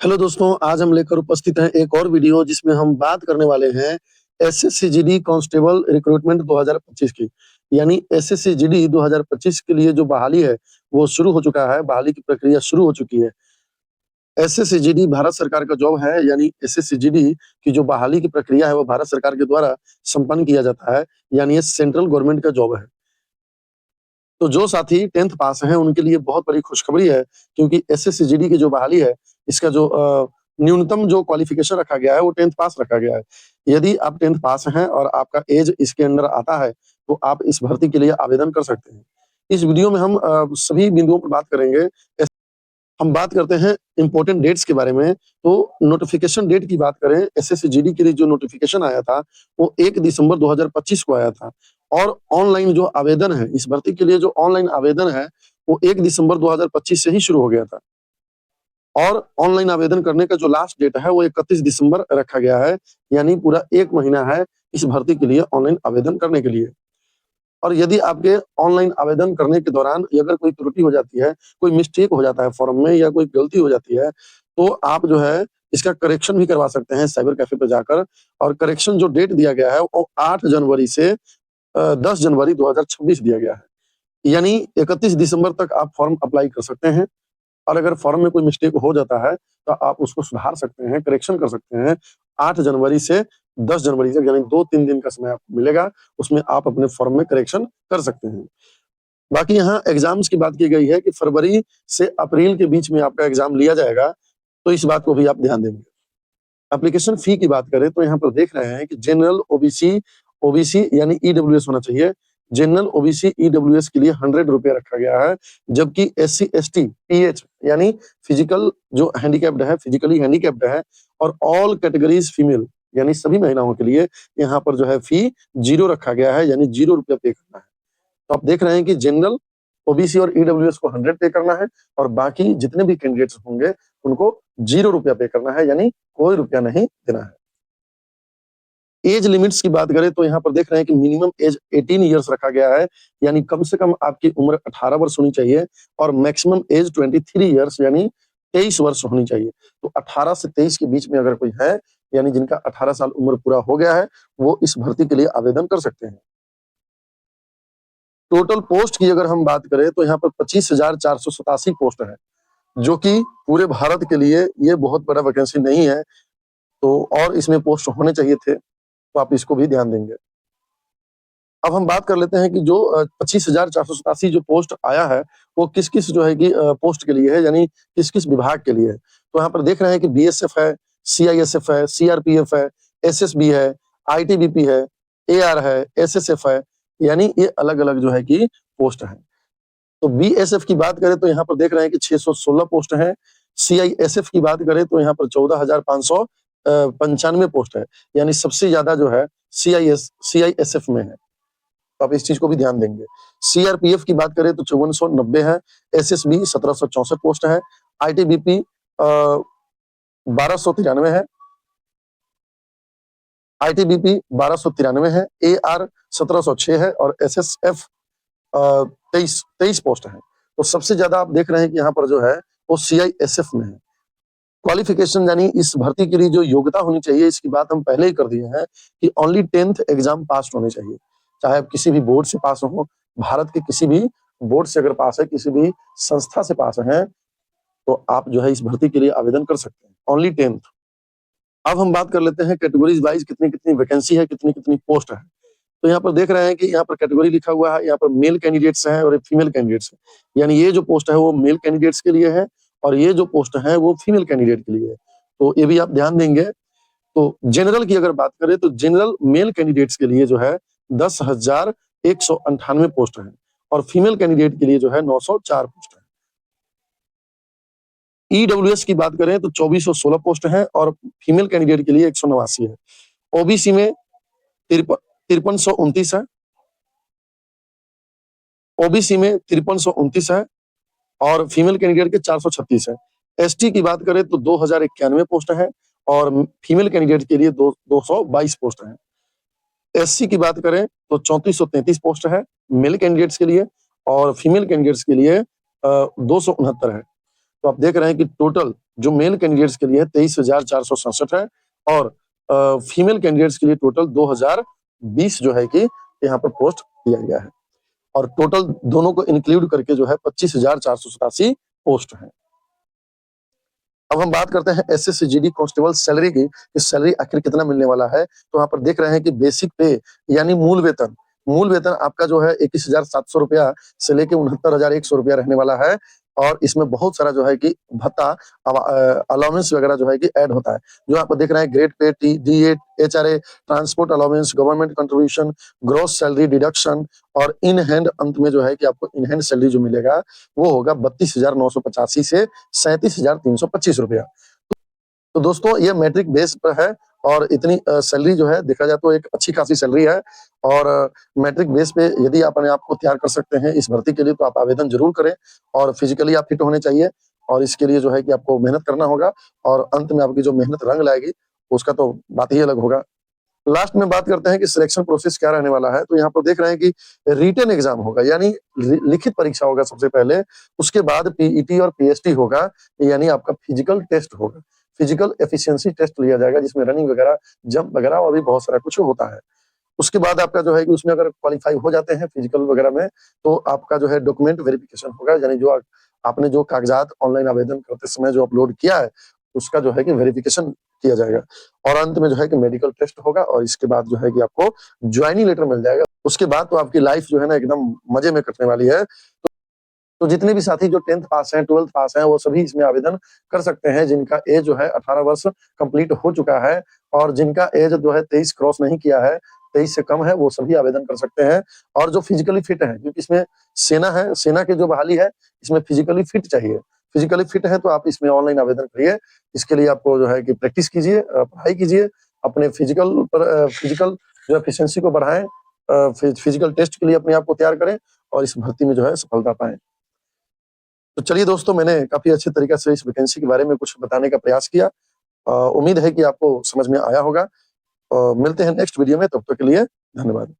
Hello दोस्तों, आज हम लेकर उपस्थित हैं एक और वीडियो जिसमें हम बात करने वाले हैं एसएससी-जीडी कांस्टेबल रिक्रूटमेंट 2025 की। यानी एसएससी-जीडी 2025 के लिए जो बहाली है, वो शुरू हो चुका है, बहाली की प्रक्रिया शुरू हो चुकी है। एसएससी-जीडी भारत सरकार का जॉब है, यानी एसएससी-जीडी की जो बहाली की प्रक्रिया है, वो भारत सरकार के द्वारा संपन्न किया जाता है, यानी ये सेंट्रल गवर्नमेंट का जॉब है। तो जो साथी 10th पास हैं, उनके लिए बहुत बड़ी खुशखबरी है, क्योंकि एसएससी-जीडी की जो बहाली है, इसका जो न्यूनतम जो क्वालिफ़िकेशन रखा गया है, वो 10th पास रखा गया है। यदि आप 10th पास हैं और आपका ऐज इसके अंडर आता है, तो आप इस भर्ती के लिए आवेदन कर सकते हैं। इस वीडियो में हम सभी बिंदुओं पर बात करेंगे। हम बात करते हैं इम्पोर्टेंट डेट्स के बारे में। तो नोटिफ़िकेशन डेट की बात करें, एसएससी-जीडी के लिए जो नोटिफ़िकेशन आया था, वो 1 दिसंबर 2025 को आया था। और ऑनलाइन जो आवेदन है, इस भर्ती के लिए जो ऑनलाइन आवेदन है, वो 1 दिसंबर 2025 से ही शुरू हो गया था। और ऑनलाइन आवेदन करने का जो लास्ट डेट है, वो 31 दिसंबर रखा गया है, यानी पूरा 1 महीना है इस भर्ती के लिए ऑनलाइन आवेदन करने के लिए। और यदि आपके ऑनलाइन आवेदन करने के दौरान अगर कोई त्रुटि हो जाती है, कोई मिस्टेक हो जाता है फॉर्म में या कोई गलती हो जाती है, तो आप जो है इसका करेक्शन भी करवा सकते हैं साइबर कैफे पे जाकर। और करेक्शन जो डेट दिया गया है, वो 8 जनवरी से 10 जनवरी 2026 दिया गया है। यानी 31 दिसंबर तक आप फॉर्म अप्लाई कर सकते हैं। और अगर फॉर्म में कोई मिस्टेक हो जाता है, तो आप उसको सुधार सकते हैं, करेक्शन कर सकते हैं। 8 जनवरी से 10 जनवरी तक, यानी 2-3 दिन का समय आपको मिलेगा, उसमें आप अपने फॉर्म में करेक्शन कर सकते हैं। बाकी यहाँ एग्ज़ाम्स की बात की गई है कि फरवरी से अप्रैल के बीच में आपका एग्ज़ाम लिया जाएगा, तो इस बात को भी आप ध्यान देंगे। एप्लीकेशन फ़ी की बात करें, तो यहाँ पर देख रहे हैं कि जनरल, ओबीसी ओबीसी यानी ईडब्ल्यूएस होना चाहिए। जनरल, ओबीसी, ईडब्ल्यूएस के लिए ₹100 रखा गया है, जबकि एससी, एसटी, पीएच यानी फिजिकल जो हैंडिकैप्ड है, फिजिकली हैंडिकैप्ड है, और ऑल कैटेगरीज़ फीमेल यानी सभी महिलाओं के लिए यहाँ पर जो है फ़ी 0 रखा गया है, यानी ₹0 पे करना है। तो आप देख रहे हैं कि जनरल, ओबीसी और ईडब्ल्यूएस को 100 पे करना है, और बाकी जितने भी कैंडिडेट्स होंगे, उनको ₹0 पे करना है, यानी कोई रुपया नहीं देना है। एज लिमिट्स की बात करें, तो यहाँ पर देख रहे हैं कि मिनिमम एज 18 इयर्स रखा गया है, यानी कम से कम आपकी उम्र 18 वर्ष होनी चाहिए, और मैक्सिमम एज 23 इयर्स यानी 23 वर्ष होनी चाहिए। तो 18 से 23 के बीच में अगर कोई है, यानी जिनका 18 साल उम्र पूरा हो गया है, वो इस भर्ती के लिए आवेदन कर सकते हैं। टोटल पोस्ट की अगर हम बात करें, तो यहाँ पर 25,487 पोस्ट है, जो कि पूरे भारत के लिए ये बहुत बड़ा वैकेंसी नहीं है। तो और इसमें पोस्ट होने चाहिए थे, तो आप इसको भी ध्यान देंगे। अब हम बात कर लेते हैं कि जो 25,487 जो पोस्ट आया है, वो किस-किस जो है कि पोस्ट के लिए है, यानी किस-किस विभाग के लिए है। तो यहाँ पर देख रहे हैं कि बीएसएफ है, सीआईएसएफ है, सीआरपीएफ है, एसएसबी है, आईटीबीपी है, एआर है, एसएसएफ है, यानी ये अलग-अलग जो है कि पोस्ट हैं। तो बीएसएफ की बात करें, तो यहाँ पर देख रहे हैं कि 616 पोस्ट हैं। सीआईएसएफ की बात करें, तो यहाँ पर 14,595 पोस्ट है, यानी सबसे ज़्यादा जो है सीआईएसएफ में है। तो आप इस चीज़ को भी ध्यान देंगे। सीआरपीएफ की बात करें, तो 5490 है, एसएसबी 1764 पोस्ट है, आईटीबीपी 1293 है, आईटीबीपी 1293 है, एआर 1706 है, और एसएसएफ 23 पोस्ट है। तो सबसे ज़्यादा आप देख रहे हैं कि यहाँ पर जो है, वो सीआईएसएफ में है। क्वालिफिकेशन यानी इस भर्ती के लिए जो योग्यता होनी चाहिए, इसकी बात हम पहले ही कर दिए हैं कि ओनली 10th एग्जाम पास होने चाहिए। चाहे आप किसी भी बोर्ड से पास हो, भारत के किसी भी बोर्ड से अगर पास है, किसी भी संस्था से पास हैं, तो आप जो है इस भर्ती के लिए आवेदन कर सकते हैं। Only 10th। अब हम बात कर लेते हैं कैटेगरीज़ वाइज़ कितनी-कितनी वैकेंसी है, कितनी-कितनी पोस्ट है। तो यहाँ पर देख रहे हैं कि यहाँ पर कैटेगरी लिखा हुआ है, यहाँ पर मेल कैंडिडेट्स हैं और एक फीमेल कैंडिडेट्स हैं। यानी ये जो पोस्ट है, वो मेल कैंडिडेट्स के लिए है, और ये जो पोस्ट है, वो फीमेल कैंडिडेट के लिए है। तो ये भी आप ध्यान देंगे। तो जनरल की अगर बात करें, तो जनरल मेल कैंडिडेट्स के लिए जो है 10,198 पोस्ट है, और फीमेल कैंडिडेट के लिए जो है 904 पोस्ट है। ईडब्ल्यूएस की बात करें, तो 2416 पोस्ट है, और फीमेल कैंडिडेट के लिए 189 है। ओबीसी में 5329 है, ओबीसी में 5329 है, और फीमेल कैंडिडेट के 436 है। एसटी की बात करें, तो 2091 पोस्ट है, और फीमेल कैंडिडेट के लिए 222 पोस्ट है। एससी की बात करें, तो 3433 पोस्ट है मेल कैंडिडेट्स के लिए, और फीमेल कैंडिडेट्स के लिए 269 है। तो आप देख रहे हैं कि टोटल जो मेल कैंडिडेट्स के लिए 23,467 है और फीमेल कैंडिडेट्स के लिए टोटल 2020 जो है कि यहाँ पर पोस्ट दिया गया है और टोटल दोनों को इंक्लूड करके जो है 25,487 पोस्ट है। अब हम बात करते हैं एसएससी-जीडी कांस्टेबल सैलरी की, कि सैलरी आखिर कितना मिलने वाला है। तो यहाँ पर देख रहे हैं कि बेसिक पे यानी मूल वेतन आपका जो है ₹21,700 से लेके ₹69,100 रहने वाला है और इसमें बहुत सारा जो है कि भत्ता अलाउंस वगैरह जो है कि ऐड होता है। जो आप देख रहे हैं ग्रेड पे, डी8, HRA, transport allowance, government contribution, gross salary deduction और इन हैंड अंत में जो है कि आपको इन हैंड सैलरी जो मिलेगा वो होगा 32,985 से ₹37,325। तो दोस्तों ये मैट्रिक बेस पर है और इतनी सैलरी जो है देखा जाए तो एक अच्छी खासी सैलरी है और मैट्रिक बेस पे यदि आप अपने आप को तैयार कर सकते हैं इस भर्ती के लिए तो आप आवेदन जरूर करें और फिजिकली आप फिट होने चाहिए और इसके लिए जो है कि आपको मेहनत करना होगा और अंत में आपकी जो मेहनत रंग लाएगी उसका तो बात ही अलग होगा। लास्ट में बात करते हैं कि सिलेक्शन प्रोसेस क्या रहने वाला है। तो यहाँ पर देख रहे हैं कि रिटन एग्जाम होगा यानी लिखित परीक्षा होगा सबसे पहले, उसके बाद पीईटी और पीएसटी होगा यानी आपका फिजिकल टेस्ट होगा। फिजिकल एफिशिएंसी टेस्ट लिया जाएगा जिसमें रनिंग वगैरह, जंप वगैरह और भी बहुत सारा कुछ होता है। उसके बाद आपका जो है कि उसमें अगर क्वालीफाई हो जाते हैं फिजिकल वगैरह में तो आपका जो है डॉक्यूमेंट वेरिफिकेशन होगा यानी जो आपने जो कागजात ऑनलाइन आवेदन करते समय जो अपलोड किया है उसका जो है कि वेरिफिकेशन किया जाएगा और अंत में जो है कि मेडिकल टेस्ट होगा और इसके बाद जो है कि आपको ज्वाइनिंग लेटर मिल जाएगा। उसके बाद तो आपकी लाइफ जो है ना एकदम मजे में कटने वाली है। तो जितने भी साथी जो 10th पास हैं, 12th पास हैं, वो सभी इसमें आवेदन कर सकते हैं जिनका एज जो है 18 वर्ष कंप्लीट हो चुका है और जिनका एज जो है 23 क्रॉस नहीं किया है, 23 से कम है, वो सभी आवेदन कर सकते हैं और जो फिजिकली फिट हैं क्योंकि इसमें सेना है, सेना की जो बहाली है, इसमें फिजिकली फिट चाहिए। फिजिकली फिट है तो आप इसमें ऑनलाइन आवेदन करिए। इसके लिए आपको जो है कि प्रैक्टिस कीजिए, पढ़ाई कीजिए, अपने फिजिकल जो एफिशिएंसी को बढ़ाएँ, फिजिकल टेस्ट के लिए अपने आप को तैयार करें और इस भर्ती में जो है सफलता पाएँ। तो चलिए दोस्तों मैंने काफ़ी अच्छे तरीके से इस वैकेंसी के बारे में कुछ बताने का प्रयास किया। उम्मीद है कि आपको समझ में आया होगा। मिलते हैं नेक्स्ट वीडियो में, तब तक के लिए धन्यवाद।